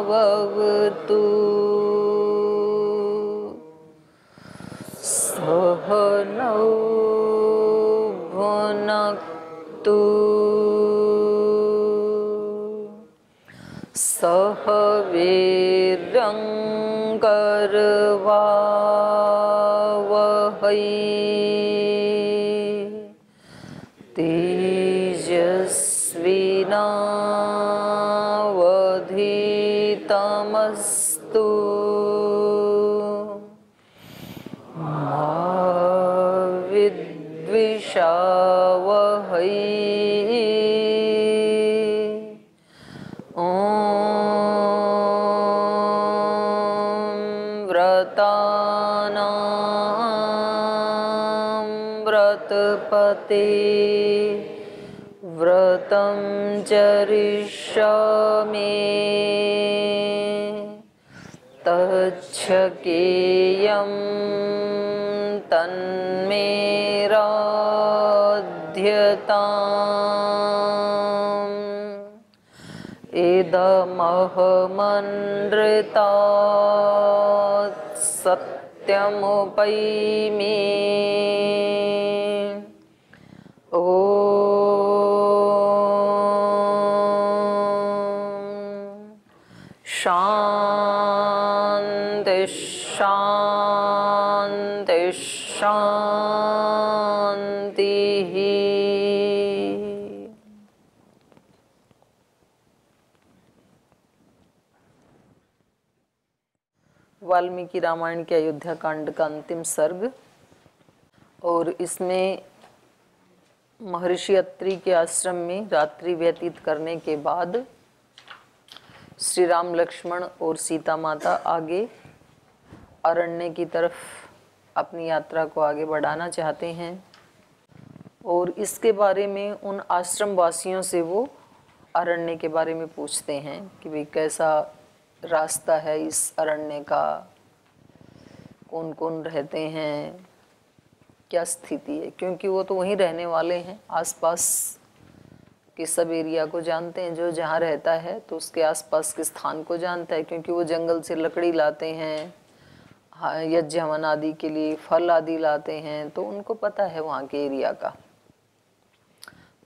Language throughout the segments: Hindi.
भवतु सहनौ भुनक्तु सह वीर्यं करवावहै तेजस्विनावधीतमस्तु मा विद्विषावहै व्रतपते व्रतं चरिष्यामि तच्छकेयं तन्मे राध्यताम् इदमहमनृतात् सत्यमुपैमि ॐ शान्ति शान्ति शान्तिः। वाल्मीकि रामायण के अयोध्या कांड का अंतिम सर्ग, और इसमें महर्षि अत्रि के आश्रम में रात्रि व्यतीत करने के बाद श्री राम लक्ष्मण और सीता माता आगे अरण्य की तरफ अपनी यात्रा को आगे बढ़ाना चाहते हैं, और इसके बारे में उन आश्रम वासियों से वो अरण्य के बारे में पूछते हैं कि भाई कैसा रास्ता है इस अरण्य का, कौन कौन रहते हैं, क्या स्थिति है, क्योंकि वो तो वहीं रहने वाले हैं, आसपास के सब एरिया को जानते हैं। जो जहाँ रहता है तो उसके आसपास के स्थान को जानता है, क्योंकि वो जंगल से लकड़ी लाते हैं, यज्ञ हवन आदि के लिए फल आदि लाते हैं, तो उनको पता है वहाँ के एरिया का।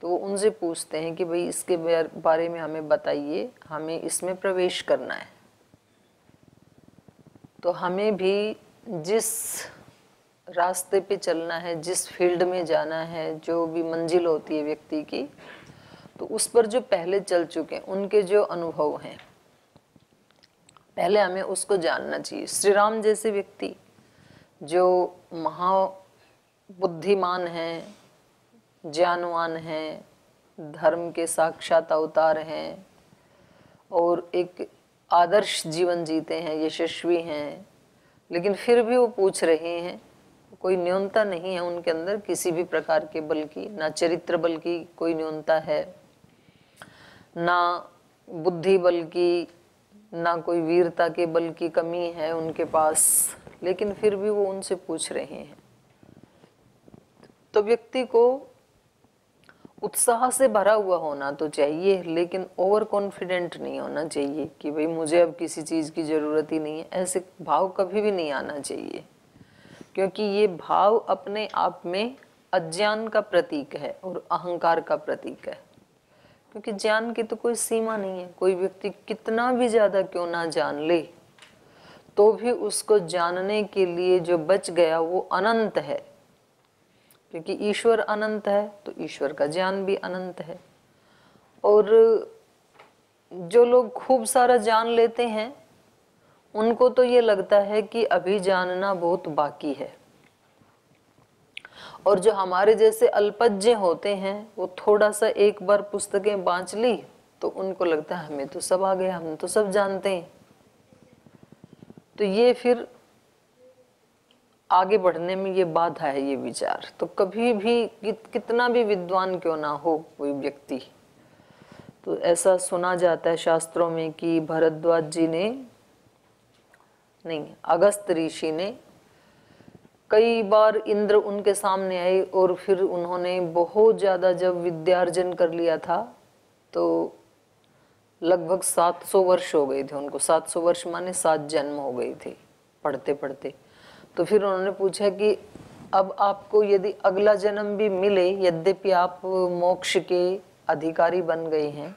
तो वो उनसे पूछते हैं कि भाई इसके बारे में हमें बताइए, हमें इसमें प्रवेश करना है। तो हमें भी जिस रास्ते पे चलना है, जिस फील्ड में जाना है, जो भी मंजिल होती है व्यक्ति की, तो उस पर जो पहले चल चुके हैं उनके जो अनुभव हैं, पहले हमें उसको जानना चाहिए। श्री राम जैसे व्यक्ति जो महाबुद्धिमान हैं, ज्ञानवान हैं, धर्म के साक्षात अवतार हैं और एक आदर्श जीवन जीते हैं, यशस्वी हैं, लेकिन फिर भी वो पूछ रहे हैं, कोई न्यूनता नहीं है उनके अंदर किसी भी प्रकार के बल की, ना चरित्र बल की कोई न्यूनता है, ना बुद्धि बल की, ना कोई वीरता के बल की कमी है उनके पास, लेकिन फिर भी वो उनसे पूछ रहे हैं। तो व्यक्ति को उत्साह से भरा हुआ होना तो चाहिए, लेकिन ओवर कॉन्फिडेंट नहीं होना चाहिए कि भाई मुझे अब किसी चीज़ की ज़रूरत ही नहीं है। ऐसे भाव कभी भी नहीं आना चाहिए, क्योंकि ये भाव अपने आप में अज्ञान का प्रतीक है और अहंकार का प्रतीक है। क्योंकि ज्ञान की तो कोई सीमा नहीं है, कोई व्यक्ति कितना भी ज़्यादा क्यों ना जान ले तो भी उसको जानने के लिए जो बच गया वो अनंत है, क्योंकि ईश्वर अनंत है तो ईश्वर का ज्ञान भी अनंत है। और जो लोग खूब सारा जान लेते हैं उनको तो ये लगता है कि अभी जानना बहुत बाकी है, और जो हमारे जैसे अल्पज्ञ होते हैं वो थोड़ा सा एक बार पुस्तकें बांच ली तो उनको लगता है हमें तो सब आ गया, हम तो सब जानते हैं। तो ये फिर आगे बढ़ने में ये बाधा है, ये विचार। तो कभी भी कितना भी विद्वान क्यों ना हो कोई व्यक्ति, तो ऐसा सुना जाता है शास्त्रों में कि भरद्वाज जी ने नहीं, अगस्त ऋषि ने कई बार इंद्र उनके सामने आए और फिर उन्होंने बहुत ज़्यादा जब विद्यार्जन कर लिया था तो लगभग 700 वर्ष हो गए थे उनको। 700 वर्ष माने 7 जन्म हो गए थे पढ़ते पढ़ते। तो फिर उन्होंने पूछा कि अब आपको यदि अगला जन्म भी मिले, यद्यपि आप मोक्ष के अधिकारी बन गए हैं,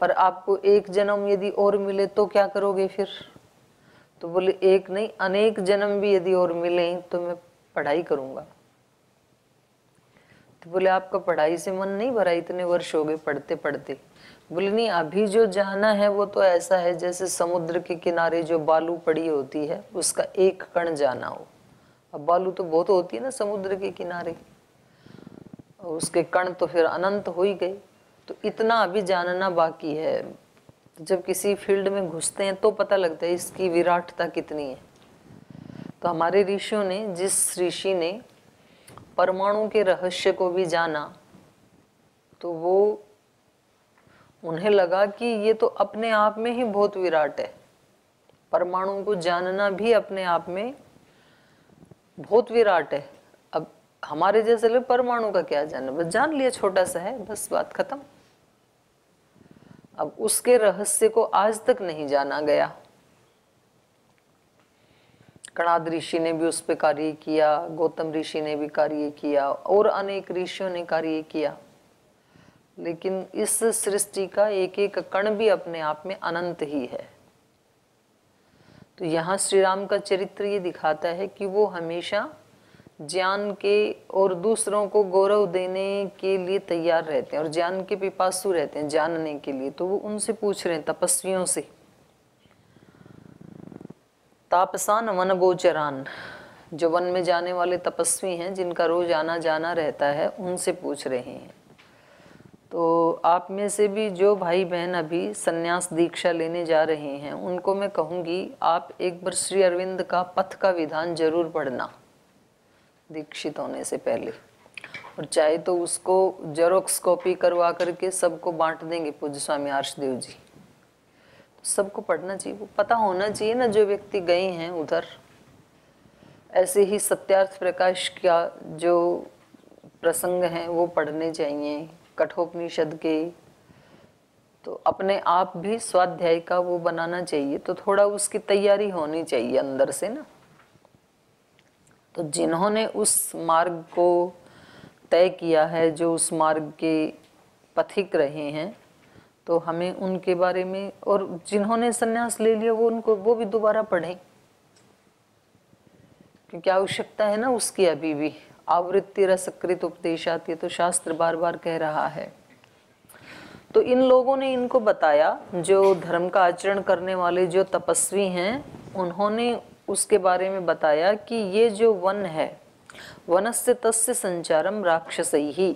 पर आपको एक जन्म यदि और मिले तो क्या करोगे फिर? तो बोले एक नहीं, अनेक जन्म भी यदि और मिले तो मैं पढ़ाई करूंगा। तो बोले आपका पढ़ाई से मन नहीं भरा, इतने वर्ष हो गए पढ़ते पढ़ते? बोले नहीं, अभी जो जाना है वो तो ऐसा है जैसे समुद्र के किनारे जो बालू पड़ी होती है उसका एक कण जाना हो। अब बालू तो बहुत होती है ना समुद्र के किनारे, और उसके कण तो फिर अनंत हो ही गए। तो इतना अभी जानना बाकी है। जब किसी फील्ड में घुसते हैं तो पता लगता है इसकी विराटता कितनी है। तो हमारे ऋषियों ने, जिस ऋषि ने परमाणु के रहस्य को भी जाना, तो वो उन्हें लगा कि ये तो अपने आप में ही बहुत विराट है। परमाणु को जानना भी अपने आप में बहुत विराट है। अब हमारे जैसे लोग परमाणु का क्या जानना, बस जान लिया छोटा सा है, बस बात खत्म। अब उसके रहस्य को आज तक नहीं जाना गया। कणाद ऋषि ने भी उस पर कार्य किया, गौतम ऋषि ने भी कार्य किया, और अनेक ऋषियों ने कार्य किया, लेकिन इस सृष्टि का एक एक कण भी अपने आप में अनंत ही है। तो यहाँ श्री राम का चरित्र ये दिखाता है कि वो हमेशा ज्ञान के और दूसरों को गौरव देने के लिए तैयार रहते हैं, और ज्ञान के पिपासु रहते हैं जानने के लिए। तो वो उनसे पूछ रहे हैं, तपस्वियों से, तापसान वन गोचरान, जो वन में जाने वाले तपस्वी हैं जिनका रोज आना जाना रहता है, उनसे पूछ रहे हैं। तो आप में से भी जो भाई बहन अभी संन्यास दीक्षा लेने जा रहे हैं, उनको मैं कहूँगी आप एक बार श्री अरविंद का पथ का विधान जरूर पढ़ना दीक्षित होने से पहले, और चाहे तो उसको जेरोक्स कॉपी करवा करके सबको बांट देंगे पूज्य स्वामी आर्षदेव जी। तो सबको पढ़ना चाहिए, वो पता होना चाहिए ना जो व्यक्ति गए हैं उधर। ऐसे ही सत्यार्थ प्रकाश का जो प्रसंग हैं वो पढ़ने चाहिए, कठोपनिषद के। तो अपने आप भी स्वाध्याय का वो बनाना चाहिए, तो थोड़ा उसकी तैयारी होनी चाहिए अंदर से ना। तो जिन्होंने उस मार्ग को तय किया है, जो उस मार्ग के पथिक रहे हैं, तो हमें उनके बारे में, और जिन्होंने संन्यास ले लिया वो भी दोबारा पढ़ें, क्योंकि आवश्यकता है ना उसकी अभी भी। आवृत्ति रसकृत उपदेशात, ये तो शास्त्र बार बार कह रहा है। तो इन लोगों ने इनको बताया, जो धर्म का आचरण करने वाले जो तपस्वी हैं, उन्होंने उसके बारे में बताया कि ये जो वन है, वनस्य तस्य संचारम राक्षसैहि,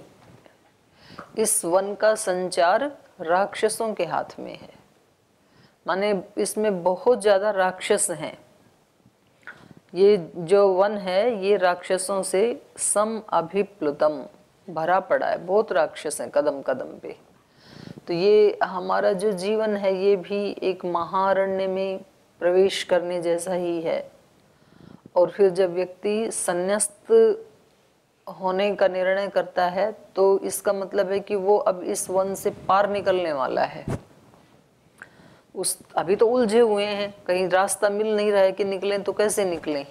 इस वन का संचार राक्षसों के हाथ में है। माने इसमें बहुत ज्यादा राक्षस हैं। ये जो वन है ये राक्षसों से सम अभिप्लुतम भरा पड़ा है, बहुत राक्षस हैं कदम कदम पे। तो ये हमारा जो जीवन है ये भी एक महारण्य में प्रवेश करने जैसा ही है। और फिर जब व्यक्ति संन्यास्त होने का निर्णय करता है तो इसका मतलब है कि वो अब इस वन से पार निकलने वाला है। अभी तो उलझे हुए हैं, कहीं रास्ता मिल नहीं रहा है कि निकलें तो कैसे निकलें।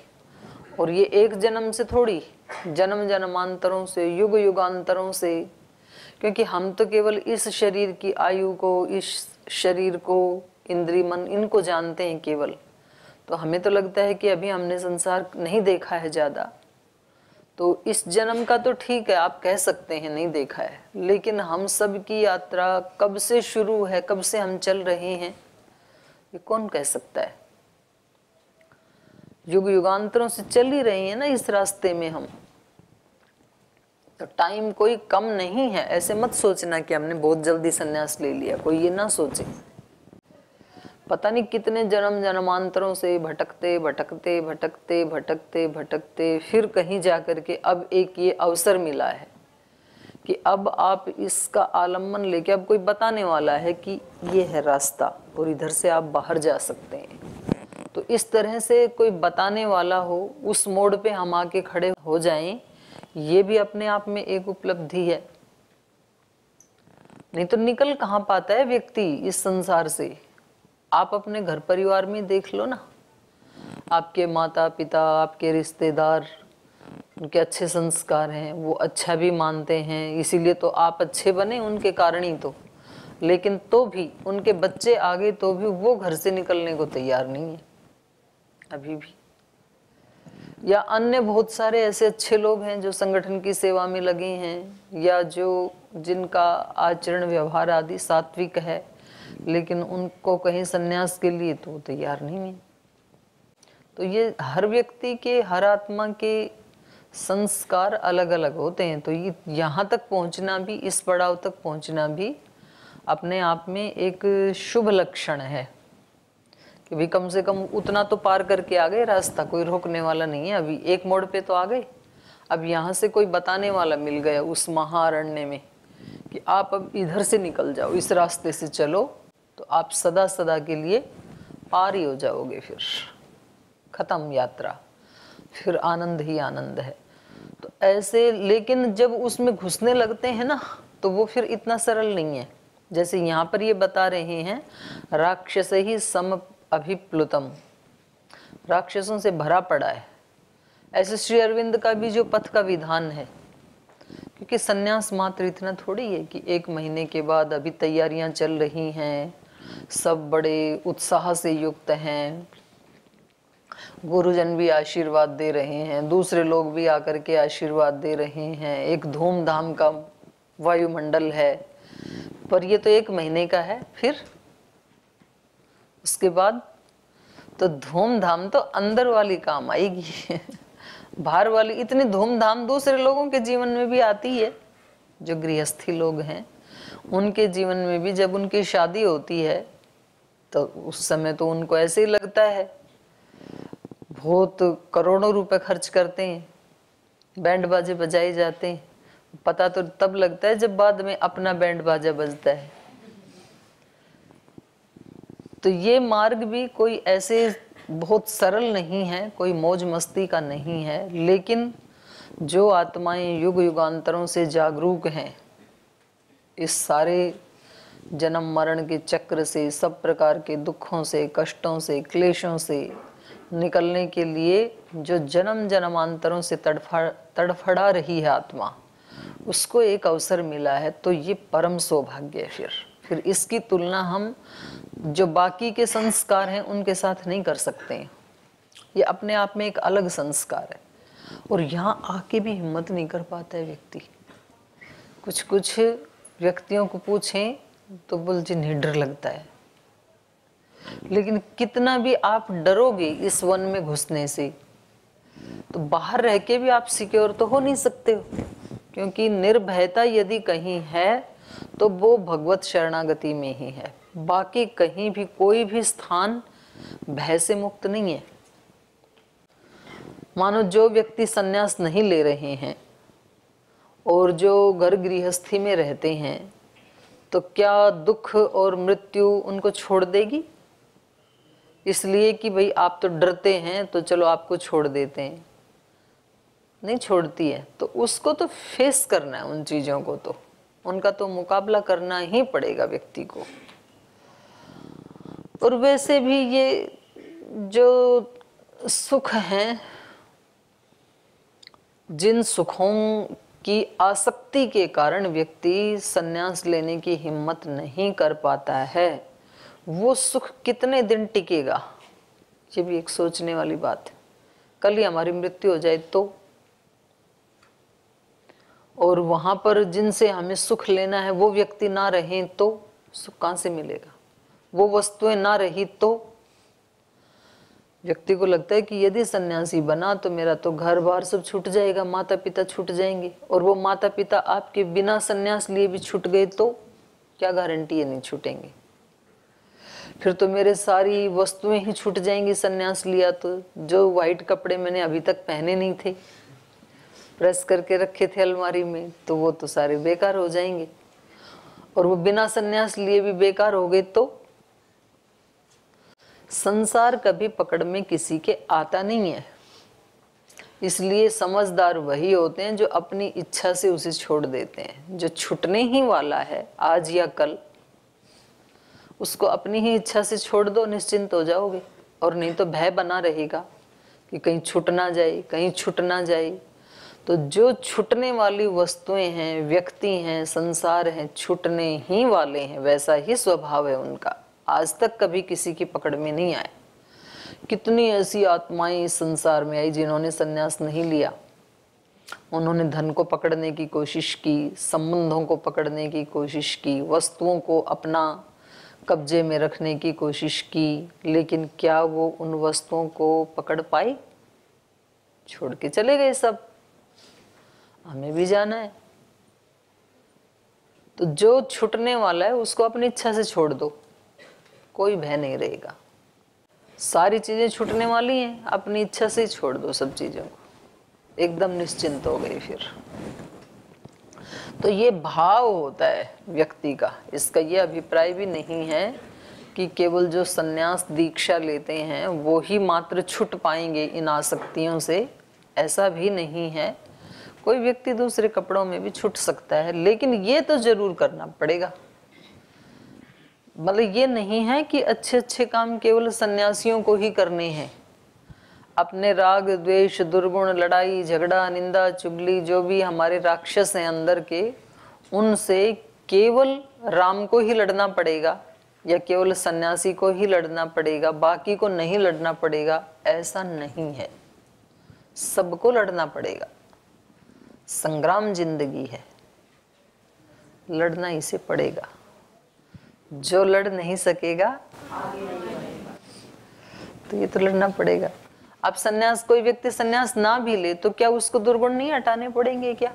और ये एक जन्म से थोड़ी, जन्म जन्मांतरों से, युग युगांतरों से, क्योंकि हम तो केवल इस शरीर की आयु को, इस शरीर को, इंद्री मन, इनको जानते हैं केवल। तो हमें तो लगता है कि अभी हमने संसार नहीं देखा है ज़्यादा। तो इस जन्म का तो ठीक है, आप कह सकते हैं नहीं देखा है, लेकिन हम सब की यात्रा कब से शुरू है, कब से हम चल रहे हैं, ये कौन कह सकता है। युग युगांतरों से चल ही रहे हैं ना इस रास्ते में हम। तो टाइम कोई कम नहीं है। ऐसे मत सोचना कि हमने बहुत जल्दी संन्यास ले लिया, कोई ये ना सोचे। पता नहीं कितने जन्म जन्मांतरों से भटकते भटकते भटकते भटकते भटकते फिर कहीं जाकर के अब एक ये अवसर मिला है कि अब आप इसका आलम्बन लेके, अब कोई बताने वाला है कि ये है रास्ता और इधर से आप बाहर जा सकते हैं। तो इस तरह से कोई बताने वाला हो, उस मोड़ पे हम आके खड़े हो जाएं, ये भी अपने आप में एक उपलब्धि है। नहीं तो निकल कहाँ पाता है व्यक्ति इस संसार से। आप अपने घर परिवार में देख लो ना, आपके माता पिता, आपके रिश्तेदार, उनके अच्छे संस्कार हैं, वो अच्छा भी मानते हैं, इसीलिए तो आप अच्छे बने उनके कारण ही तो। लेकिन तो भी उनके बच्चे आगे तो भी वो घर से निकलने को तैयार नहीं है अभी भी। या अन्य बहुत सारे ऐसे अच्छे लोग हैं जो संगठन की सेवा में लगे हैं, या जो जिनका आचरण व्यवहार आदि सात्विक है, लेकिन उनको कहीं संन्यास के लिए तो तैयार नहीं है। तो ये हर व्यक्ति के, हर आत्मा के संस्कार अलग अलग होते हैं। तो ये यहाँ तक पहुँचना भी, इस पड़ाव तक पहुँचना भी अपने आप में एक शुभ लक्षण है कि भी कम से कम उतना तो पार करके आ गए रास्ता, कोई रोकने वाला नहीं है। अभी एक मोड़ पे तो आ गए, अब यहाँ से कोई बताने वाला मिल गया उस महाअरण्य में कि आप अब इधर से निकल जाओ, इस रास्ते से चलो, तो आप सदा सदा के लिए पार ही हो जाओगे। फिर खत्म यात्रा, फिर आनंद ही आनंद है। तो ऐसे, लेकिन जब उसमें घुसने लगते हैं ना, तो वो फिर इतना सरल नहीं है। जैसे यहाँ पर ये बता रहे हैं, राक्षस ही सम अभिप्लुतम, राक्षसों से भरा पड़ा है। ऐसे श्री अरविंद का भी जो पथ का विधान है, क्योंकि सन्यास मात्र इतना थोड़ी है कि 1 महीने के बाद, अभी तैयारियां चल रही हैं, सब बड़े उत्साह से युक्त हैं, गुरुजन भी आशीर्वाद दे रहे हैं, दूसरे लोग भी आकर के आशीर्वाद दे रहे हैं, एक धूमधाम का वायुमंडल है। पर ये तो 1 महीने का है, फिर उसके बाद तो धूमधाम तो अंदर वाली काम आएगी बाहर वाली इतनी धूमधाम दूसरे लोगों के जीवन में भी आती है। जो गृहस्थी लोग हैं उनके जीवन में भी जब उनकी शादी होती है तो उस समय तो उनको ऐसे ही लगता है, बहुत करोड़ों रुपए खर्च करते हैं, बैंड बाजे बजाए जाते हैं। पता तो तब लगता है जब बाद में अपना बैंड बाजा बजता है। तो ये मार्ग भी कोई ऐसे बहुत सरल नहीं है, कोई मौज मस्ती का नहीं है। लेकिन जो आत्माएं युग युगांतरों से जागरूक हैं, इस सारे जन्म मरण के चक्र से, सब प्रकार के दुखों से, कष्टों से, क्लेशों से निकलने के लिए जो जन्म जन्मांतरों से तड़फड़ा रही है आत्मा, उसको एक अवसर मिला है, तो ये परम सौभाग्य है। फिर इसकी तुलना हम जो बाकी के संस्कार हैं उनके साथ नहीं कर सकते हैं। ये अपने आप में एक अलग संस्कार है, और यहाँ आके भी हिम्मत नहीं कर पाता है व्यक्ति। कुछ कुछ व्यक्तियों को पूछें तो बोल जी नहीं, डर लगता है। लेकिन कितना भी आप डरोगे इस वन में घुसने से, तो बाहर रह के भी आप सिक्योर तो हो नहीं सकते हो, क्योंकि निर्भयता यदि कहीं है तो वो भगवत शरणागति में ही है। बाकी कहीं भी कोई भी स्थान भय से मुक्त नहीं है। मानो जो व्यक्ति सन्यास नहीं ले रहे हैं और जो घर गृहस्थी में रहते हैं, तो क्या दुख और मृत्यु उनको छोड़ देगी? इसलिए कि भाई आप तो डरते हैं तो चलो आपको छोड़ देते हैं, नहीं छोड़ती है। तो उसको तो फेस करना है, उन चीजों को तो उनका तो मुकाबला करना ही पड़ेगा व्यक्ति को। और वैसे भी ये जो सुख हैं, जिन सुखों की आसक्ति के कारण व्यक्ति संन्यास लेने की हिम्मत नहीं कर पाता है, वो सुख कितने दिन टिकेगा? ये भी एक सोचने वाली बात है। कल ही हमारी मृत्यु हो जाए तो, और वहां पर जिनसे हमें सुख लेना है वो व्यक्ति ना रहे तो सुख कहां से मिलेगा? वो वस्तुएं ना रही तो व्यक्ति को लगता है कि यदि सन्यासी बना तो मेरा तो घर बार सब छूट जाएगा, माता पिता छूट जाएंगे। और वो माता पिता आपके बिना सन्यास लिए भी छूट गए तो क्या गारंटी है नहीं छूटेंगे? फिर तो मेरे सारी वस्तुएं ही छूट जाएंगी सन्यास लिया तो। जो वाइट कपड़े मैंने अभी तक पहने नहीं थे, प्रेस करके रखे थे अलमारी में, तो वो तो सारे बेकार हो जाएंगे। और वो बिना सन्यास लिए भी बेकार हो गए तो संसार कभी पकड़ में किसी के आता नहीं है। इसलिए समझदार वही होते हैं जो अपनी इच्छा से उसे छोड़ देते हैं। जो छूटने ही वाला है आज या कल, उसको अपनी ही इच्छा से छोड़ दो, निश्चिंत हो जाओगे। और नहीं तो भय बना रहेगा कि कहीं छूट ना जाए, कहीं छूट ना जाए। तो जो छूटने वाली वस्तुएं हैं, व्यक्ति हैं, संसार हैं, छूटने ही वाले हैं, वैसा ही स्वभाव है उनका। आज तक कभी किसी की पकड़ में नहीं आए। कितनी ऐसी आत्माएं इस संसार में आई जिन्होंने संन्यास नहीं लिया। उन्होंने धन को पकड़ने की कोशिश की, संबंधों को पकड़ने की कोशिश की, वस्तुओं को अपना कब्जे में रखने की कोशिश की, लेकिन क्या वो उन वस्तुओं को पकड़ पाए? छोड़ के चले गए सब। हमें भी जाना है। तो जो छूटने वाला है उसको अपनी इच्छा से छोड़ दो, कोई भय नहीं रहेगा। सारी चीजें छूटने वाली हैं, अपनी इच्छा से ही छोड़ दो सब चीजों को, एकदम निश्चिंत हो गई फिर। तो ये भाव होता है व्यक्ति का। इसका ये अभिप्राय भी नहीं है कि केवल जो संन्यास दीक्षा लेते हैं वो ही मात्र छूट पाएंगे इन आसक्तियों से, ऐसा भी नहीं है। कोई व्यक्ति दूसरे कपड़ों में भी छूट सकता है, लेकिन ये तो जरूर करना पड़ेगा। मतलब ये नहीं है कि अच्छे अच्छे काम केवल सन्यासियों को ही करने हैं। अपने राग, द्वेष, दुर्गुण, लड़ाई झगड़ा, निंदा, चुगली, जो भी हमारे राक्षस हैं अंदर के, उनसे केवल राम को ही लड़ना पड़ेगा या केवल सन्यासी को ही लड़ना पड़ेगा, बाकी को नहीं लड़ना पड़ेगा, ऐसा नहीं है। सबको लड़ना पड़ेगा। संग्राम जिंदगी है, लड़ना इसे पड़ेगा। जो लड़ नहीं सकेगा तो ये तो लड़ना पड़ेगा। अब सन्यास, कोई व्यक्ति सन्यास ना भी ले तो क्या उसको दुर्गुण नहीं हटाने पड़ेंगे? क्या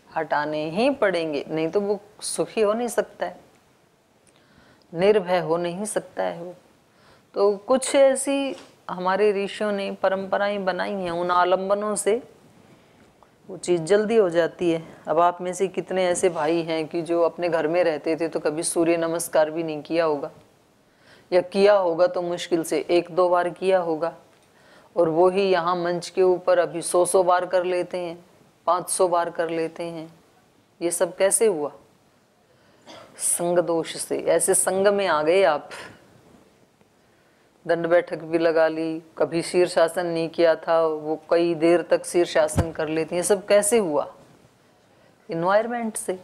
हटाने ही पड़ेंगे, नहीं तो वो सुखी हो नहीं सकता है, निर्भय हो नहीं सकता है वो। तो कुछ ऐसी हमारे ऋषियों ने परंपराएं बनाई हैं, उन आलंबनों से वो चीज़ जल्दी हो जाती है। अब आप में से कितने ऐसे भाई हैं कि जो अपने घर में रहते थे तो कभी सूर्य नमस्कार भी नहीं किया होगा, या किया होगा तो मुश्किल से 1-2 बार किया होगा, और वो ही यहाँ मंच के ऊपर अभी 100 बार कर लेते हैं, 500 बार कर लेते हैं। ये सब कैसे हुआ? संग दोष से। ऐसे संग में आ गए आप, दंड बैठक भी लगा ली, कभी शीर्षासन नहीं किया था, वो कई देर तक शीर्षासन कर लेती हैं। ये सब कैसे हुआ? इन्वायरमेंट से।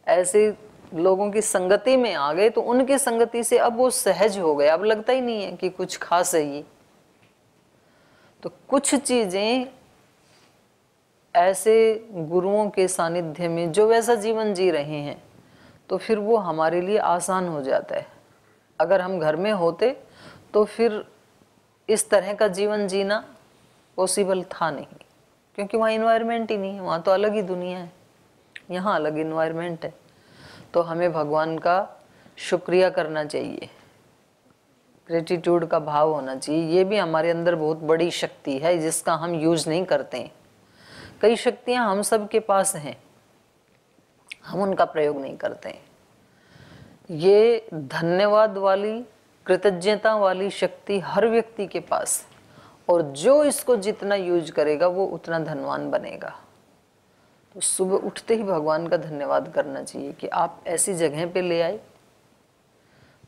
ऐसे लोगों की संगति में आ गए तो उनकी संगति से अब वो सहज हो गए, अब लगता ही नहीं है कि कुछ खास है ये। तो कुछ चीजें ऐसे गुरुओं के सानिध्य में जो वैसा जीवन जी रहे हैं तो फिर वो हमारे लिए आसान हो जाता है। अगर हम घर में होते तो फिर इस तरह का जीवन जीना पॉसिबल था नहीं, क्योंकि वहाँ इन्वायरमेंट ही नहीं है, वहाँ तो अलग ही दुनिया है, यहाँ अलग इन्वायरमेंट है। तो हमें भगवान का शुक्रिया करना चाहिए, ग्रेटिट्यूड का भाव होना चाहिए। ये भी हमारे अंदर बहुत बड़ी शक्ति है जिसका हम यूज नहीं करते हैं। कई शक्तियाँ हम सब के पास हैं, हम उनका प्रयोग नहीं करते हैं। ये धन्यवाद वाली, कृतज्ञता वाली शक्ति हर व्यक्ति के पास, और जो इसको जितना यूज करेगा वो उतना धनवान बनेगा। तो सुबह उठते ही भगवान का धन्यवाद करना चाहिए कि आप ऐसी जगह पे ले आए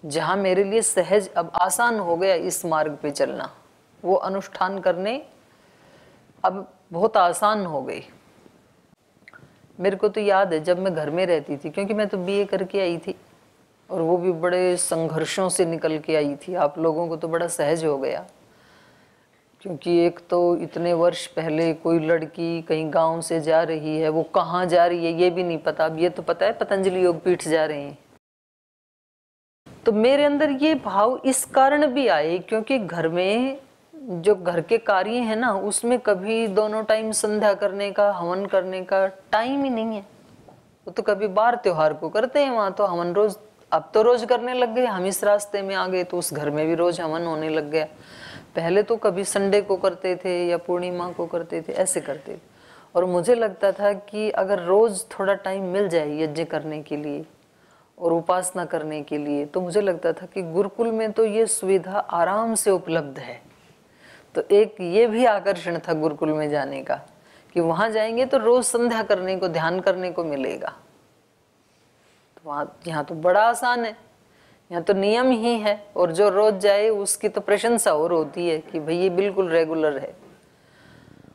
जहाँ मेरे लिए सहज, अब आसान हो गया इस मार्ग पे चलना, वो अनुष्ठान करने अब बहुत आसान हो गई। मेरे को तो याद है जब मैं घर में रहती थी, क्योंकि मैं तो बीए करके आई थी और वो भी बड़े संघर्षों से निकल के आई थी। आप लोगों को तो बड़ा सहज हो गया, क्योंकि एक तो इतने वर्ष पहले कोई लड़की कहीं गांव से जा रही है, वो कहाँ जा रही है ये भी नहीं पता। अब ये तो पता है पतंजलि योग पीठ जा रहे हैं। तो मेरे अंदर ये भाव इस कारण भी आए क्योंकि घर में जो घर के कार्य है ना, उसमें कभी दोनों टाइम संध्या करने का, हवन करने का टाइम ही नहीं है। वो तो कभी बार त्योहार को करते हैं, वहाँ तो हवन रोज, अब तो रोज करने लग गए। हम इस रास्ते में आ गए तो उस घर में भी रोज हवन होने लग गया। पहले तो कभी संडे को करते थे या पूर्णिमा को करते थे, ऐसे करते थे। और मुझे लगता था कि अगर रोज थोड़ा टाइम मिल जाए यज्ञ करने के लिए और उपासना करने के लिए, तो मुझे लगता था कि गुरुकुल में तो ये सुविधा आराम से उपलब्ध है, तो एक ये भी आकर्षण था गुरुकुल में जाने का कि वहां जाएंगे तो रोज संध्या करने को, ध्यान करने को मिलेगा। तो वहां, यहाँ तो बड़ा आसान है, यहाँ तो नियम ही है, और जो रोज जाए उसकी तो प्रशंसा और होती है कि भाई ये बिल्कुल रेगुलर है।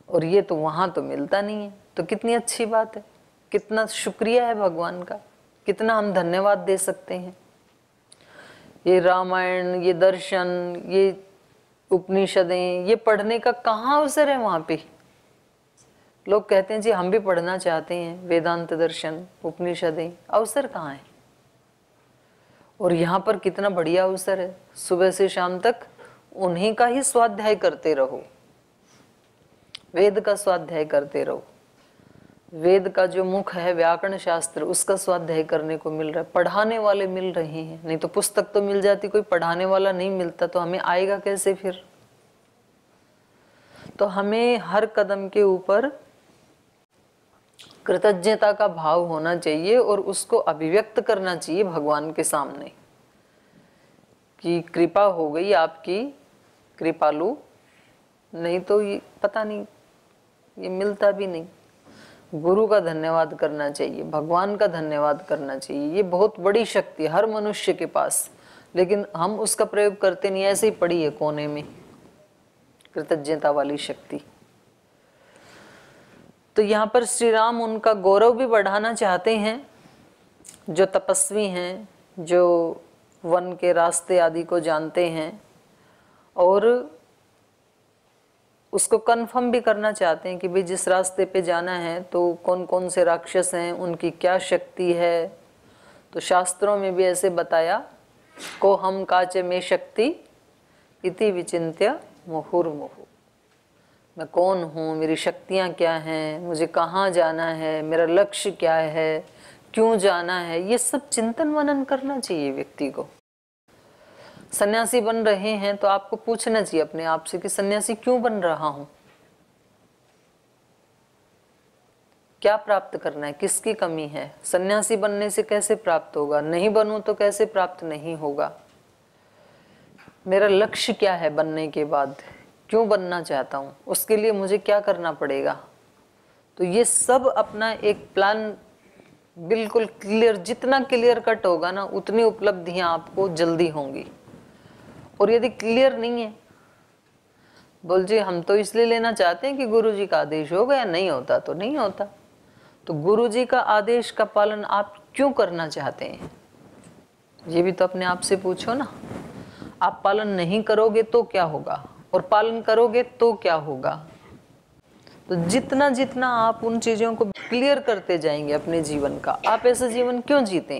और ये तो वहां तो मिलता नहीं है। तो कितनी अच्छी बात है, कितना शुक्रिया है भगवान का, कितना हम धन्यवाद दे सकते हैं। ये रामायण, ये दर्शन, ये उपनिषदें, ये पढ़ने का कहाँ अवसर है वहां पे। लोग कहते हैं जी हम भी पढ़ना चाहते हैं वेदांत दर्शन उपनिषदें, अवसर कहाँ है। और यहाँ पर कितना बढ़िया अवसर है, सुबह से शाम तक उन्हीं का ही स्वाध्याय करते रहो, वेद का स्वाध्याय करते रहो। वेद का जो मुख है व्याकरण शास्त्र, उसका स्वाध्याय करने को मिल रहा है, पढ़ाने वाले मिल रहे हैं। नहीं तो पुस्तक तो मिल जाती, कोई पढ़ाने वाला नहीं मिलता तो हमें आएगा कैसे फिर। तो हमें हर कदम के ऊपर कृतज्ञता का भाव होना चाहिए और उसको अभिव्यक्त करना चाहिए भगवान के सामने कि कृपा हो गई आपकी, कृपालु, नहीं तो ये पता नहीं, ये मिलता भी नहीं। गुरु का धन्यवाद करना चाहिए, भगवान का धन्यवाद करना चाहिए। ये बहुत बड़ी शक्ति है हर मनुष्य के पास, लेकिन हम उसका प्रयोग करते नहीं, ऐसे ही पड़ी है कोने में कृतज्ञता वाली शक्ति। तो यहाँ पर श्री राम उनका गौरव भी बढ़ाना चाहते हैं, जो तपस्वी हैं, जो वन के रास्ते आदि को जानते हैं, और उसको कंफर्म भी करना चाहते हैं कि भाई जिस रास्ते पे जाना है तो कौन कौन से राक्षस हैं, उनकी क्या शक्ति है। तो शास्त्रों में भी ऐसे बताया, को हम काचे में शक्ति इति विचिन्त्य मुहुर्मुहु, मैं कौन हूँ, मेरी शक्तियाँ क्या हैं, मुझे कहाँ जाना है, मेरा लक्ष्य क्या है, क्यों जाना है, ये सब चिंतन मनन करना चाहिए व्यक्ति को। सन्यासी बन रहे हैं तो आपको पूछना चाहिए अपने आप से कि सन्यासी क्यों बन रहा हूं, क्या प्राप्त करना है, किसकी कमी है। सन्यासी बनने से कैसे प्राप्त होगा, नहीं बनूं तो कैसे प्राप्त नहीं होगा, मेरा लक्ष्य क्या है बनने के बाद, क्यों बनना चाहता हूं, उसके लिए मुझे क्या करना पड़ेगा। तो ये सब अपना एक प्लान बिल्कुल क्लियर, जितना क्लियर कट होगा ना उतनी उपलब्धियां आपको जल्दी होंगी। और यदि क्लियर नहीं है, बोल जी हम तो इसलिए लेना चाहते हैं कि गुरुजी का आदेश हो गया, नहीं होता तो नहीं होता। तो गुरुजी का आदेश का पालन आप क्यों करना चाहते हैं, ये भी तो अपने आप से पूछो ना। आप पालन नहीं करोगे तो क्या होगा, और पालन करोगे तो क्या होगा। तो जितना जितना आप उन चीजों को क्लियर करते जाएंगे अपने जीवन का, आप ऐसा जीवन क्यों जीते,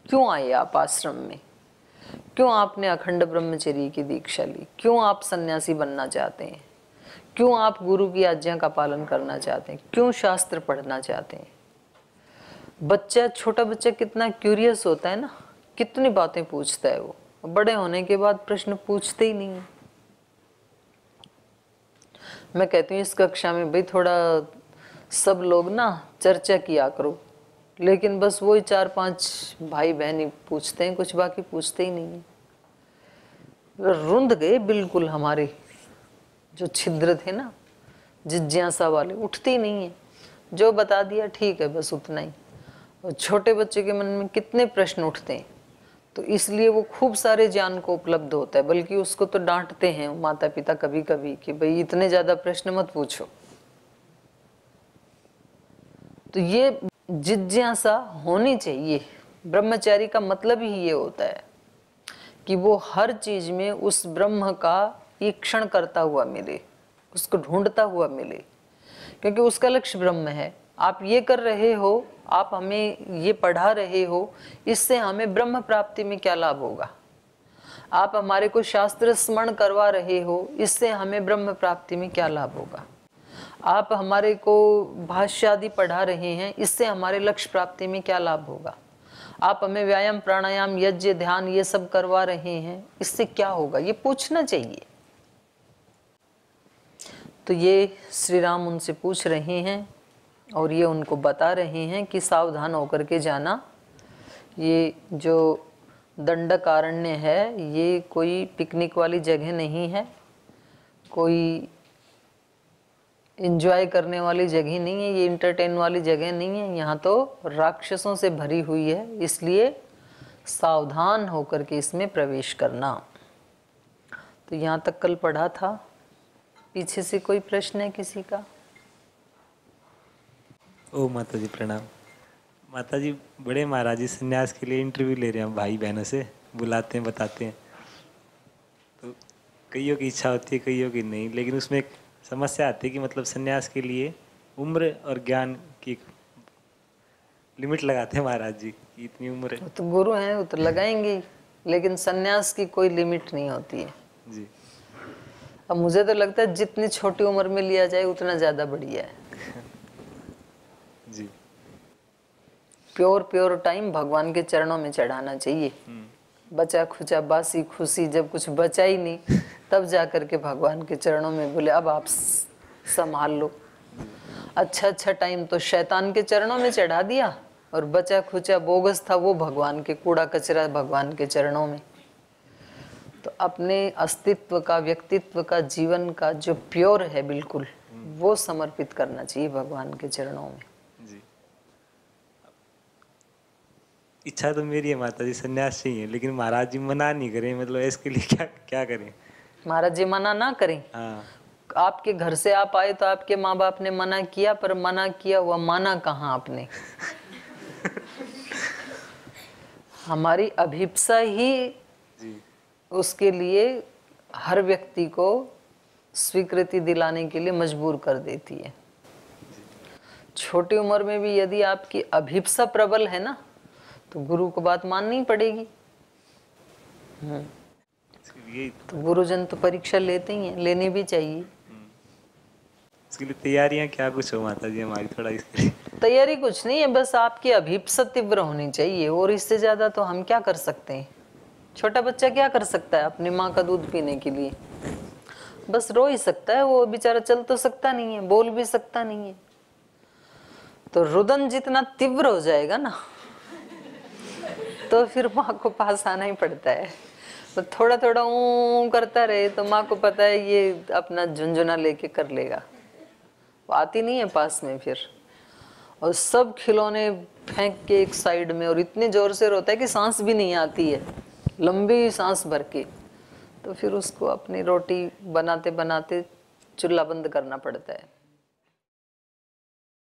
क्यों आए आप आश्रम में, क्यों आपने अखंड ब्रह्मचर्य की दीक्षा ली, क्यों आप सन्यासी बनना चाहते हैं, क्यों आप गुरु की आज्ञा का पालन करना चाहते हैं, क्यों शास्त्र पढ़ना चाहते हैं। बच्चा, छोटा बच्चा कितना क्यूरियस होता है ना, कितनी बातें पूछता है वो, बड़े होने के बाद प्रश्न पूछते ही नहीं है। मैं कहती हूँ इस कक्षा में भाई थोड़ा सब लोग ना चर्चा किया करो, लेकिन बस वही 4-5 भाई बहन ही पूछते हैं, कुछ बाकी पूछते ही नहीं है। रुंध गए बिल्कुल हमारे जो छिद्र थे ना जिज्ञासा वाले, उठते ही नहीं है, जो बता दिया ठीक है बस उतना ही। और छोटे बच्चे के मन में कितने प्रश्न उठते हैं, तो इसलिए वो खूब सारे ज्ञान को उपलब्ध होता है, बल्कि उसको तो डांटते हैं माता पिता कभी कभी कि भाई इतने ज्यादा प्रश्न मत पूछो। तो ये जिज्ञासा होनी चाहिए। ब्रह्मचारी का मतलब ही ये होता है कि वो हर चीज में उस ब्रह्म का ईक्षण करता हुआ मिले, उसको ढूंढता हुआ मिले, क्योंकि उसका लक्ष्य ब्रह्म है। आप ये कर रहे हो, आप हमें ये पढ़ा रहे हो, इससे हमें ब्रह्म प्राप्ति में क्या लाभ होगा। आप हमारे को शास्त्र स्मरण करवा रहे हो, इससे हमें ब्रह्म प्राप्ति में क्या लाभ होगा। आप हमारे को भाष्य आदि पढ़ा रहे हैं, इससे हमारे लक्ष्य प्राप्ति में क्या लाभ होगा। आप हमें व्यायाम प्राणायाम यज्ञ ध्यान ये सब करवा रहे हैं, इससे क्या होगा, ये पूछना चाहिए। तो ये श्री राम उनसे पूछ रहे हैं और ये उनको बता रहे हैं कि सावधान होकर के जाना। ये जो दंडकारण्य है ये कोई पिकनिक वाली जगह नहीं है। कोई एंजॉय करने वाली जगह नहीं है, ये इंटरटेन वाली जगह नहीं है। यहाँ तो राक्षसों से भरी हुई है, इसलिए सावधान होकर के इसमें प्रवेश करना। तो यहाँ तक कल पढ़ा था। पीछे से कोई प्रश्न है किसी का? ओ माता जी प्रणाम। माता जी, बड़े महाराज जी संन्यास के लिए इंटरव्यू ले रहे हैं भाई बहनों से, बुलाते हैं, बताते हैं। तो कईयों की इच्छा होती है, कईयों की नहीं, लेकिन उसमें एक समस्या आती है कि मतलब संन्यास के लिए उम्र और ज्ञान की लिमिट लगाते हैं महाराज जी कि इतनी उम्र है। तो गुरु हैं, वो तो लगाएंगे ही, लेकिन सन्यास की कोई लिमिट नहीं होती है जी। अब मुझे तो लगता है जितनी छोटी उम्र में लिया जाए उतना ज़्यादा बढ़िया है। जी। प्योर टाइम भगवान के चरणों में चढ़ाना चाहिए। बचा खुचा बासी खुशी जब कुछ बचा ही नहीं, तब जा कर के भगवान के चरणों में बोले अब आप संभाल लो। अच्छा टाइम तो शैतान के चरणों में चढ़ा दिया, और बचा खुचा बोगस था वो भगवान के कूड़ा कचरा भगवान के चरणों में। तो अपने अस्तित्व का, व्यक्तित्व का, जीवन का जो प्योर है बिल्कुल, वो समर्पित करना चाहिए भगवान के चरणों में। जी। इच्छा तो मेरी है माता जी, संन्यास चाहिए, लेकिन महाराज जी मना नहीं करें, मतलब इसके लिए क्या क्या करें? महाराज जी मना ना करें? हाँ। आपके घर से आप आए तो आपके माँ बाप ने मना किया, पर मना किया हुआ माना कहाँ आपने? हमारी अभिप्सा ही जी। उसके लिए हर व्यक्ति को स्वीकृति दिलाने के लिए मजबूर कर देती है। छोटी उम्र में भी यदि आपकी अभिप्सा प्रबल है ना, तो गुरु को बात माननी पड़ेगी। तो गुरुजन तो परीक्षा लेते ही हैं, लेनी भी चाहिए। इसके लिए तैयारियां क्या कुछ हो माता जी हमारी, थोड़ा इसके लिए? तैयारी कुछ नहीं है, बस आपकी अभिप्सा तीव्र होनी चाहिए, और इससे ज्यादा तो हम क्या कर सकते हैं? छोटा बच्चा क्या कर सकता है अपनी माँ का दूध पीने के लिए? बस रो ही सकता है, वो बेचारा चल तो सकता नहीं है, बोल भी सकता नहीं है। तो रुदन जितना तीव्र हो जाएगा ना, तो फिर माँ को पास आना ही पड़ता है। तो थोड़ा थोड़ा ऊँ करता रहे तो माँ को पता है ये अपना झुंझुना लेके कर लेगा, वो आती नहीं है पास में फिर। और सब खिलौने फेंक के एक साइड में, और इतने जोर से रोता है कि सांस भी नहीं आती है, लंबी सांस भर के। तो फिर उसको अपनी रोटी बनाते बनाते चूल्हा बंद करना पड़ता है।